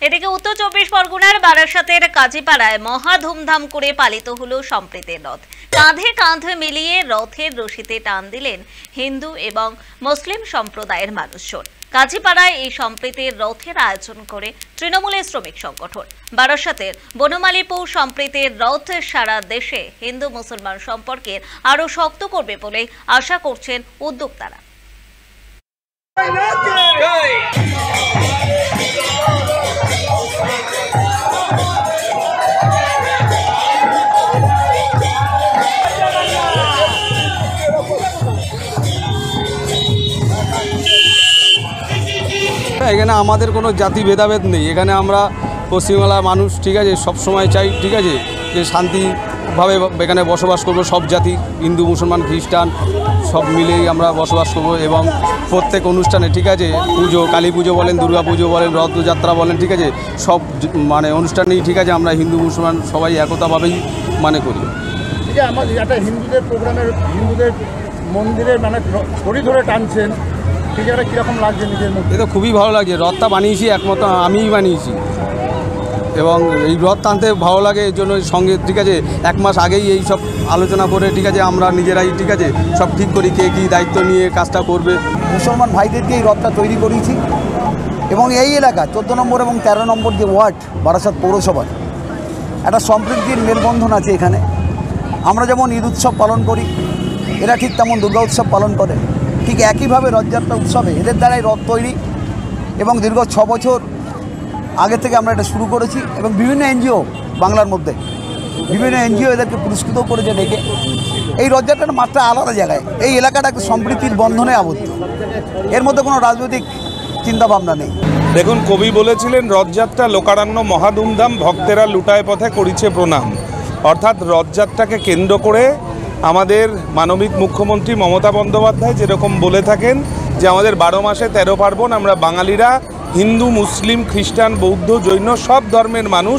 এদিকে উত্তর 24 পরগনার বারাসাতের কাজীপাড়ায় মহা ধুমধাম করে পালিত হলো সম্প্রীতির রথ। কাঁধে কাঁধ মিলিয়ে রথের রশিতে টান দিলেন হিন্দু এবং মুসলিম সম্প্রদায়ের মানুষজন। কাজীপাড়ায় এই সম্প্রীতির রথের আয়োজন করে তৃণমূলের শ্রমিক সংগঠন। বারাসাতের বনমালীপুর সম্প্রীতির রথ সারা দেশে হিন্দু মুসলমান সম্পর্কের আরো শক্ত করবে বলে আশা করছেন উদ্যোক্তারা। এখানে আমাদের কোনো জাতি ভেদাভেদ নেই। এখানে আমরা পশ্চিমবাংলার মানুষ, ঠিক আছে, সব সময় চাই, ঠিক আছে, যে শান্তিভাবে এখানে বসবাস করব। সব জাতি, হিন্দু মুসলমান খ্রিস্টান সব মিলেই আমরা বসবাস করব এবং প্রত্যেক অনুষ্ঠানে, ঠিক আছে, পুজো, কালী পুজো বলেন, দুর্গা পুজো বলেন, রথযাত্রা বলেন, ঠিক আছে, সব মানে অনুষ্ঠানেই, ঠিক আছে, আমরা হিন্দু মুসলমান সবাই একতাভাবেই মানে করি। ঠিক আছে, আমাদের একটা হিন্দুদের প্রোগ্রামের হিন্দুদের মন্দিরে মানে ছড়ি ধরে টানছেন, ঠিক আছে, কীরকম লাগছে নিজের মধ্যে? এটা খুবই ভালো লাগছে। রথটা বানিয়েছি একমাত্র আমিই বানিয়েছি এবং এই রথ টানতে ভালো লাগে। এর জন্য সঙ্গে, ঠিক আছে, 1 মাস আগেই এই সব আলোচনা করে, ঠিক আছে, আমরা নিজেরাই, ঠিক আছে, সব ঠিক করি কে কী দায়িত্ব নিয়ে কাজটা করবে। মুসলমান ভাইদেরকে এই রথটা তৈরি করেছি এবং এই এলাকা 14 নম্বর এবং 13 নম্বর যে ওয়ার্ড বারাসাত পৌরসভার একটা সম্প্রীতির মেলবন্ধন আছে এখানে। আমরা যেমন ঈদ উৎসব পালন করি, এরা ঠিক তেমন দুর্গা উৎসব পালন করে। ঠিক একইভাবে রথযাত্রা উৎসবে এদের দ্বারাই রথ তৈরি এবং দীর্ঘ 6 বছর আগে থেকে আমরা এটা শুরু করেছি এবং বিভিন্ন এনজিও বাংলার মধ্যে বিভিন্ন এনজিও এদেরকে পুরস্কৃত করেছে ডেকে। এই রথযাত্রার মাত্রা আলাদা জায়গায়, এই এলাকাটা একটা সম্প্রীতির বন্ধনে আবদ্ধ, এর মধ্যে কোনো রাজনৈতিক চিন্তাভাবনা নেই। দেখুন, কবি বলেছিলেন, রথযাত্রা লোকারণ্য মহাধুমধাম, ভক্তেরা লুটায় পথে করিছে প্রণাম। অর্থাৎ রথযাত্রাকে কেন্দ্র করে আমাদের মাননীয় মুখ্যমন্ত্রী মমতা বন্দ্যোপাধ্যায় যেরকম বলে থাকেন যে আমাদের 12 মাসে 13 পার্বণ, আমরা বাঙালিরা হিন্দু, মুসলিম, খ্রিস্টান, বৌদ্ধ, জৈন সব ধর্মের মানুষ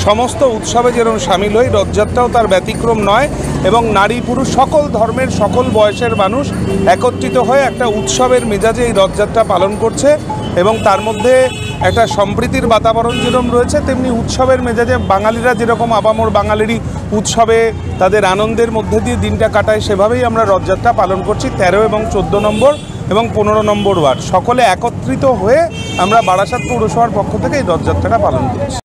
সমস্ত উৎসবে যেরকম সামিল হই, রথযাত্রাও তার ব্যতিক্রম নয়। এবং নারী পুরুষ সকল ধর্মের সকল বয়সের মানুষ একত্রিত হয়ে একটা উৎসবের মেজাজে এই রথযাত্রা পালন করছে এবং তার মধ্যে একটা সম্প্রীতির বাতাবরণ যেরকম রয়েছে, তেমনি উৎসবের মেজাজে বাঙালিরা যেরকম আপামর বাঙালিরই উৎসবে তাদের আনন্দের মধ্যে দিয়ে দিনটা কাটায়, সেভাবেই আমরা রথযাত্রা পালন করছি। 13 এবং 14 নম্বর এবং 15 নম্বর ওয়ার্ড সকলে একত্রিত হয়ে আমরা বারাসাত পৌরসভার পক্ষ থেকে এই রথযাত্রাটা পালন করছি।